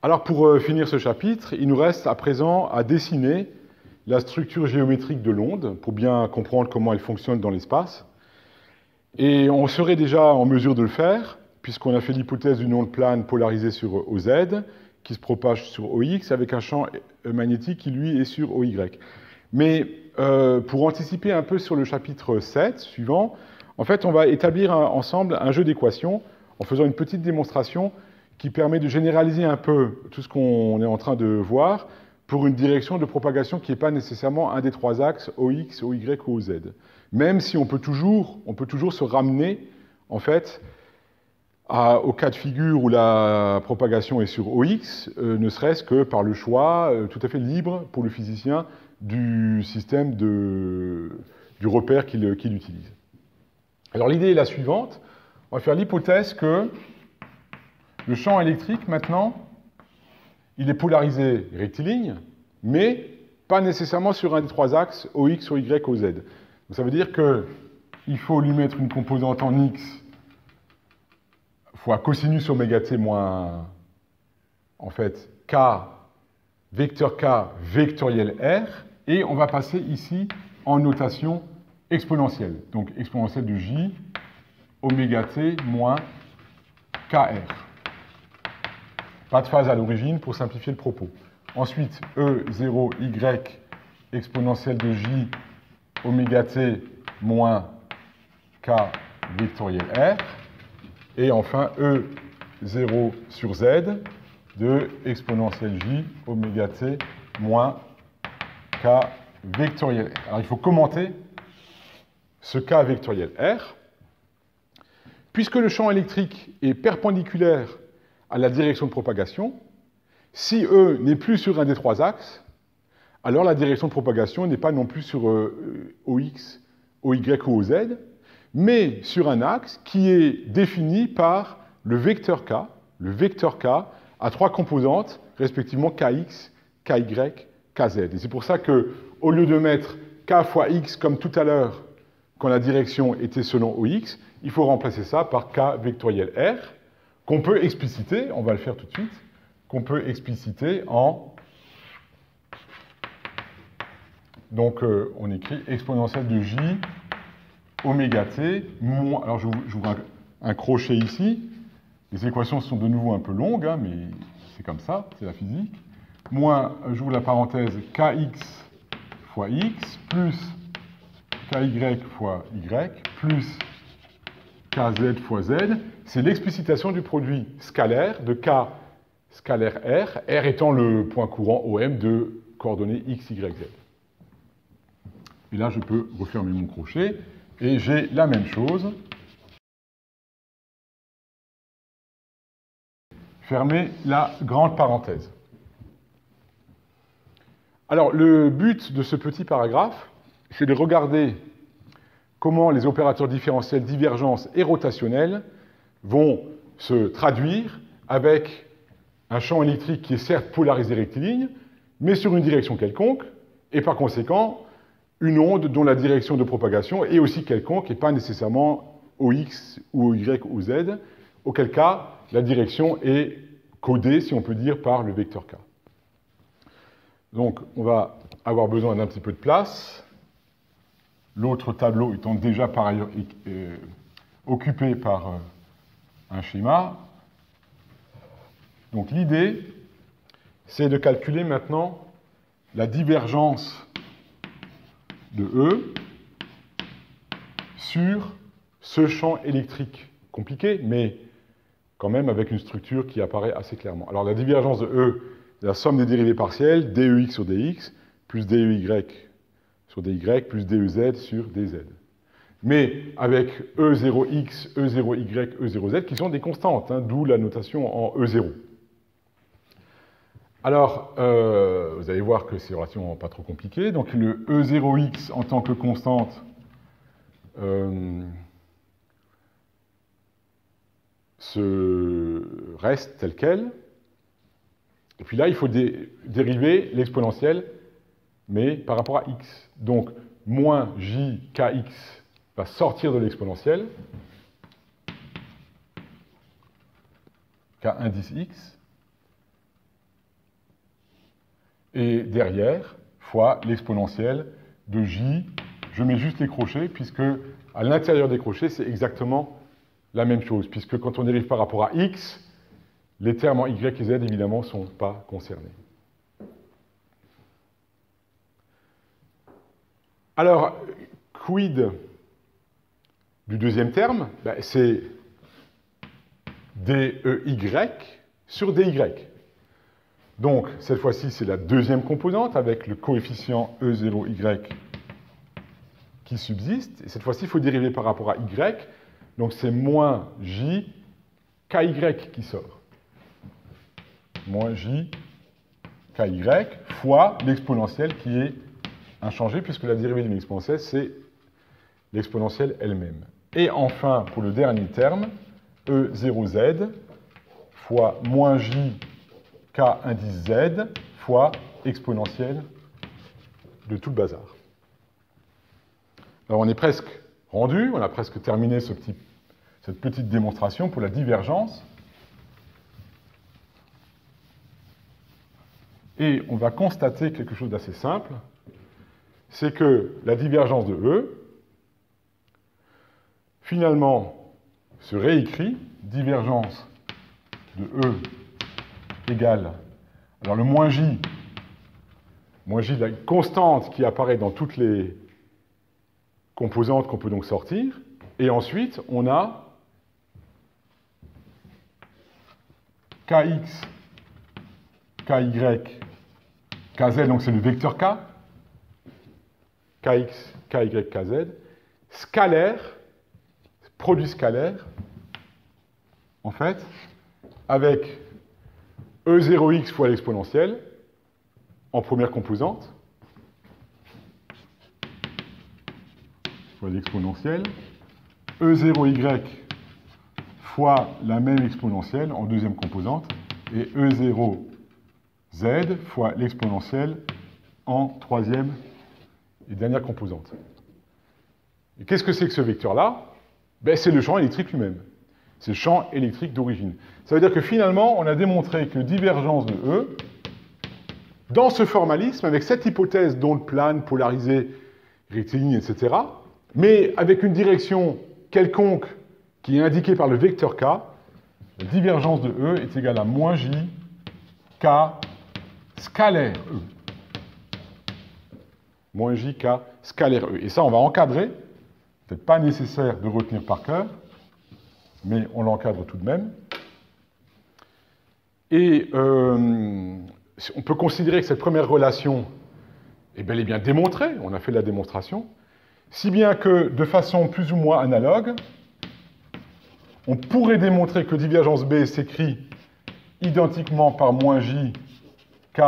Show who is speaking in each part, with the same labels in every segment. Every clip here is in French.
Speaker 1: Alors pour finir ce chapitre, il nous reste à présent à dessiner la structure géométrique de l'onde pour bien comprendre comment elle fonctionne dans l'espace. Et on serait déjà en mesure de le faire, puisqu'on a fait l'hypothèse d'une onde plane polarisée sur OZ, qui se propage sur OX, avec un champ magnétique qui, lui, est sur OY. Mais pour anticiper un peu sur le chapitre 7 suivant, en fait, on va établir ensemble un jeu d'équations en faisant une petite démonstration qui permet de généraliser un peu tout ce qu'on est en train de voir pour une direction de propagation qui n'est pas nécessairement un des trois axes OX, OY ou OZ. Même si on peut toujours se ramener, en fait, au cas de figure où la propagation est sur OX, ne serait-ce que par le choix tout à fait libre pour le physicien du système du repère qu'il utilise. Alors l'idée est la suivante. On va faire l'hypothèse que le champ électrique, maintenant, il est polarisé rectiligne, mais pas nécessairement sur un des trois axes OX, OY, OZ. Donc ça veut dire qu'il faut lui mettre une composante en X fois cosinus oméga t moins, en fait, K, vecteur K, vectoriel R, et on va passer ici en notation exponentielle. Donc exponentielle de J, oméga t moins KR. Pas de phase à l'origine pour simplifier le propos. Ensuite, E0Y exponentielle de J oméga t moins K vectoriel R. Et enfin, E0 sur Z de exponentielle J oméga t moins K vectoriel R. Alors, il faut commenter ce K vectoriel R. Puisque le champ électrique est perpendiculaire à la direction de propagation, si E n'est plus sur un des trois axes, alors la direction de propagation n'est pas non plus sur OX, OY ou OZ, mais sur un axe qui est défini par le vecteur K à trois composantes, respectivement Kx, Ky, Kz. Et c'est pour ça qu'au lieu de mettre K fois X comme tout à l'heure, quand la direction était selon OX, il faut remplacer ça par K vectoriel R, qu'on peut expliciter, on va le faire tout de suite, qu'on peut expliciter en... Donc, on écrit exponentielle de J oméga t moins... Alors, j'ouvre un crochet ici. Les équations sont de nouveau un peu longues, hein, mais c'est comme ça, c'est la physique. Moins, j'ouvre la parenthèse, Kx fois X, plus Ky fois Y, plus Kz fois Z. C'est l'explicitation du produit scalaire de K scalaire R, R étant le point courant OM de coordonnées X, Y, Z. Et là, je peux refermer mon crochet, et j'ai la même chose. Fermer la grande parenthèse. Alors, le but de ce petit paragraphe, c'est de regarder comment les opérateurs différentiels divergence et rotationnels vont se traduire avec un champ électrique qui est certes polarisé rectiligne, mais sur une direction quelconque, et par conséquent, une onde dont la direction de propagation est aussi quelconque et pas nécessairement OX ou OY ou Z, auquel cas la direction est codée, si on peut dire, par le vecteur K. Donc, on va avoir besoin d'un petit peu de place. L'autre tableau étant déjà par ailleurs occupé par un schéma. Donc, l'idée, c'est de calculer maintenant la divergence de E sur ce champ électrique compliqué, mais quand même avec une structure qui apparaît assez clairement. Alors la divergence de E, c'est la somme des dérivées partielles, DEX sur DX, plus DEY sur DY, plus DEZ sur DZ. Mais avec E0X, E0Y, E0Z, qui sont des constantes, hein, d'où la notation en E0. Alors, vous allez voir que c'est relativement pas trop compliqué. Donc le E0X en tant que constante reste tel quel. Et puis là, il faut dériver l'exponentielle, mais par rapport à x. Donc, moins jkx va sortir de l'exponentielle, k indice x, et derrière, fois l'exponentielle de j. Je mets juste les crochets, puisque à l'intérieur des crochets, c'est exactement la même chose, puisque quand on dérive par rapport à x, les termes en y et z, évidemment, ne sont pas concernés. Alors, quid du deuxième terme? Ben, c'est dy sur dy. Donc, cette fois-ci, c'est la deuxième composante avec le coefficient E0y qui subsiste. Et cette fois-ci, il faut dériver par rapport à y. Donc, c'est moins j ky qui sort. Moins j ky fois l'exponentielle qui est inchangée, puisque la dérivée d'une exponentielle, c'est l'exponentielle elle-même. Et enfin, pour le dernier terme, E0z fois moins j k indice z fois exponentielle de tout le bazar. Alors on est presque rendu, on a presque terminé cette petite démonstration pour la divergence. Et on va constater quelque chose d'assez simple, c'est que la divergence de E, finalement, se réécrit, divergence de E égale, alors le moins j, la constante qui apparaît dans toutes les composantes qu'on peut donc sortir, et ensuite on a kx, ky, kz, donc c'est le vecteur k, kx, ky, kz, scalaire, produit scalaire, en fait, avec E0x fois l'exponentielle, en première composante, fois l'exponentielle, E0y fois la même exponentielle en deuxième composante, et E0z fois l'exponentielle en troisième et dernière composante. Et qu'est-ce que c'est que ce vecteur-là? Ben, c'est le champ électrique lui-même. C'est le champ électrique d'origine. Ça veut dire que finalement, on a démontré que divergence de E, dans ce formalisme, avec cette hypothèse d'onde plane, polarisée, rectiligne, etc., mais avec une direction quelconque qui est indiquée par le vecteur K, la divergence de E est égale à moins J K scalaire E. Moins J K scalaire E. Et ça, on va encadrer. Peut-être pas nécessaire de retenir par cœur, mais on l'encadre tout de même. Et on peut considérer que cette première relation est bel et bien démontrée, on a fait la démonstration, si bien que, de façon plus ou moins analogue, on pourrait démontrer que divergence B s'écrit identiquement par moins J K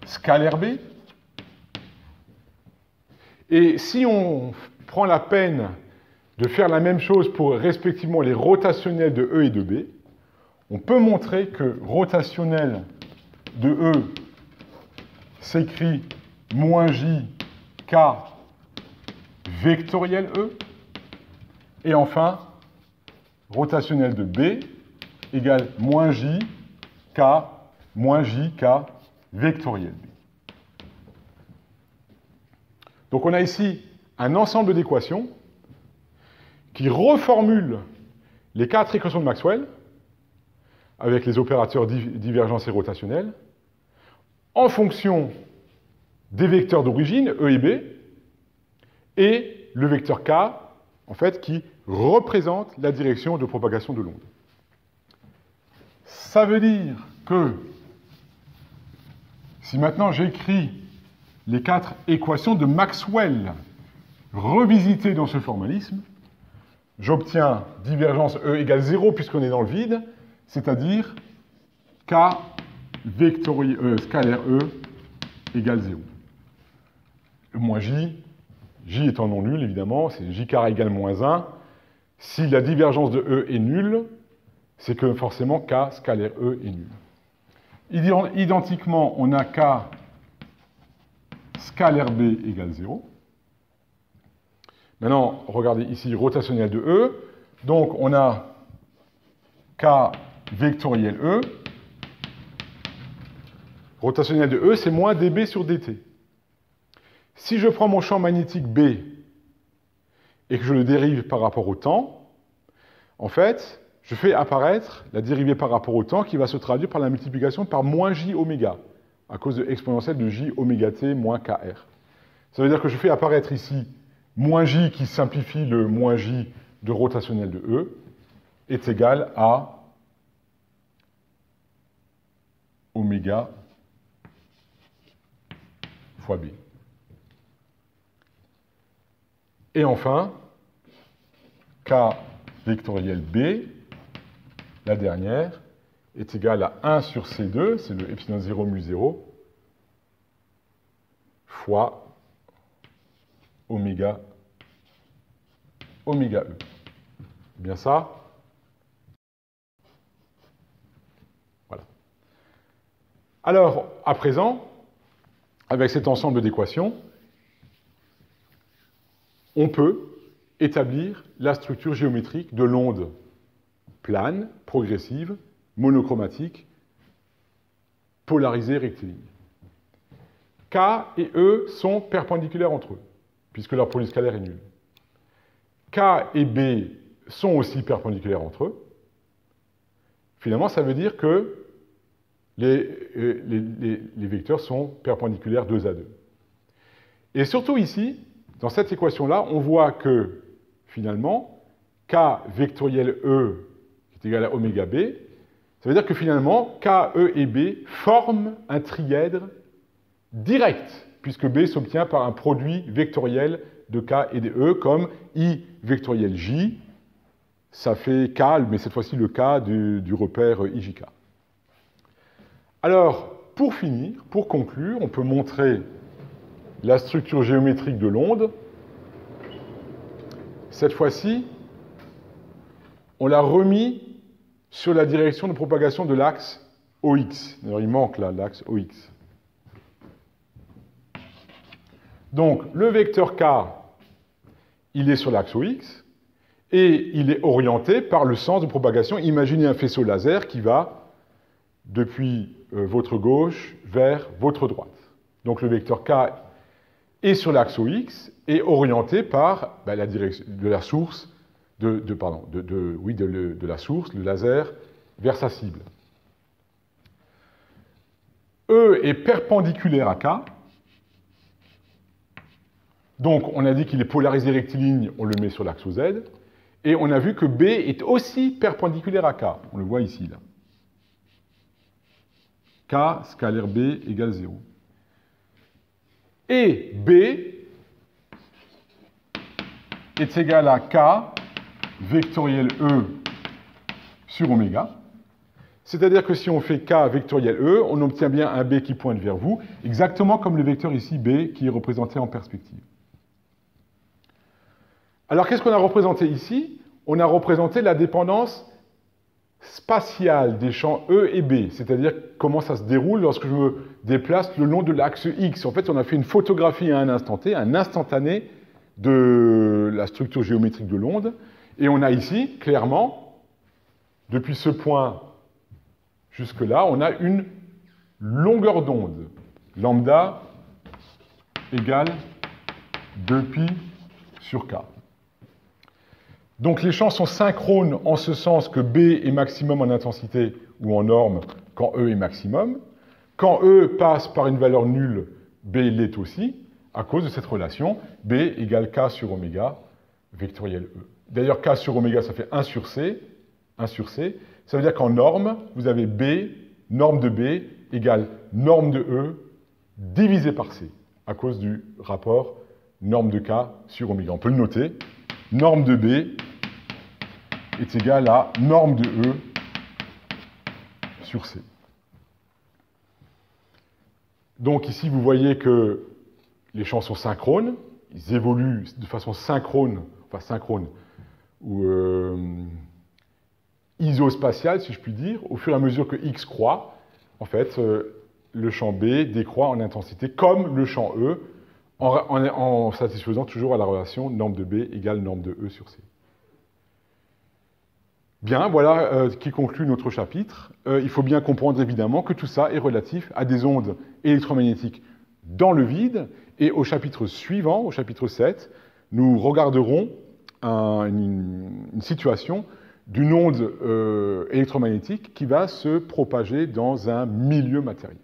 Speaker 1: scalaire B. Et si on prend la peine de faire la même chose pour respectivement les rotationnels de E et de B, on peut montrer que rotationnel de E s'écrit moins J K vectoriel E, et enfin, rotationnel de B égale moins J K vectoriel B. Donc on a ici un ensemble d'équations qui reformulent les quatre équations de Maxwell avec les opérateurs divergence et rotationnels en fonction des vecteurs d'origine, E et B, et le vecteur K, en fait, qui représente la direction de propagation de l'onde. Ça veut dire que si maintenant j'écris les quatre équations de Maxwell revisitées dans ce formalisme, j'obtiens divergence E égale 0 puisqu'on est dans le vide, c'est-à-dire K scalaire E égale 0. Moins J, J étant non nul évidemment, c'est J carré égale moins 1. Si la divergence de E est nulle, c'est que forcément K scalaire E est nul. Identiquement, on a K scalaire B égale 0. Maintenant, regardez ici, rotationnel de E. Donc, on a K vectoriel E. rotationnel de E, c'est moins dB sur dt. Si je prends mon champ magnétique B et que je le dérive par rapport au temps, en fait, je fais apparaître la dérivée par rapport au temps qui va se traduire par la multiplication par moins j oméga, à cause de l'exponentielle de j oméga t moins kr. Ça veut dire que je fais apparaître ici moins j qui simplifie le moins j de rotationnel de E est égal à oméga fois B. Et enfin, K vectoriel B, la dernière, est égal à 1 sur C2, c'est le epsilon 0 mu 0, fois oméga E. Bien ça? Voilà. Alors, à présent, avec cet ensemble d'équations, on peut établir la structure géométrique de l'onde plane, progressive, monochromatique, polarisée rectiligne. K et E sont perpendiculaires entre eux, puisque leur produit scalaire est nul. K et B sont aussi perpendiculaires entre eux. Finalement, ça veut dire que les vecteurs sont perpendiculaires 2 à 2. Et surtout ici, dans cette équation-là, on voit que, finalement, K vectoriel E qui est égal à oméga B, ça veut dire que, finalement, K, E et B forment un trièdre direct, puisque B s'obtient par un produit vectoriel de K et de E, comme I vectoriel J, ça fait K, mais cette fois-ci le K du repère IJK. Alors, pour finir, pour conclure, on peut montrer la structure géométrique de l'onde. Cette fois-ci, on l'a remis sur la direction de propagation de l'axe OX. Alors, il manque là l'axe OX. Donc, le vecteur K, il est sur l'axe OX, et il est orienté par le sens de propagation. Imaginez un faisceau laser qui va depuis votre gauche vers votre droite. Donc, le vecteur K est sur l'axe OX et orienté par la direction de la source, de la source, le laser, vers sa cible. E est perpendiculaire à K. Donc, on a dit qu'il est polarisé rectiligne, on le met sur l'axe OZ. Et on a vu que B est aussi perpendiculaire à K. On le voit ici, là. K scalaire B égale 0. Et B est égal à K vectoriel E sur oméga. C'est-à-dire que si on fait K vectoriel E, on obtient bien un B qui pointe vers vous, exactement comme le vecteur ici B qui est représenté en perspective. Alors, qu'est-ce qu'on a représenté ici? On a représenté la dépendance spatiale des champs E et B, c'est-à-dire comment ça se déroule lorsque je me déplace le long de l'axe X. En fait, on a fait une photographie à un instant T, un instantané de la structure géométrique de l'onde, et on a ici, clairement, depuis ce point jusque-là, on a une longueur d'onde, lambda égale 2pi sur K. Donc les champs sont synchrones en ce sens que B est maximum en intensité ou en norme quand E est maximum. Quand E passe par une valeur nulle, B l'est aussi, à cause de cette relation B égale K sur oméga vectoriel E. D'ailleurs, K sur oméga, ça fait 1 sur C. 1 sur C. Ça veut dire qu'en norme, vous avez B, norme de B, égale norme de E, divisé par C, à cause du rapport norme de K sur oméga. On peut le noter. Norme de B est égale à norme de E sur C. Donc ici, vous voyez que les champs sont synchrones, ils évoluent de façon synchrone, ou isospatiale, si je puis dire, au fur et à mesure que X croît, en fait, le champ B décroît en intensité comme le champ E, en satisfaisant toujours à la relation norme de B égale norme de E sur C. Bien, voilà qui conclut notre chapitre. Il faut bien comprendre évidemment que tout ça est relatif à des ondes électromagnétiques dans le vide. Et au chapitre suivant, au chapitre 7, nous regarderons une situation d'une onde électromagnétique qui va se propager dans un milieu matériel.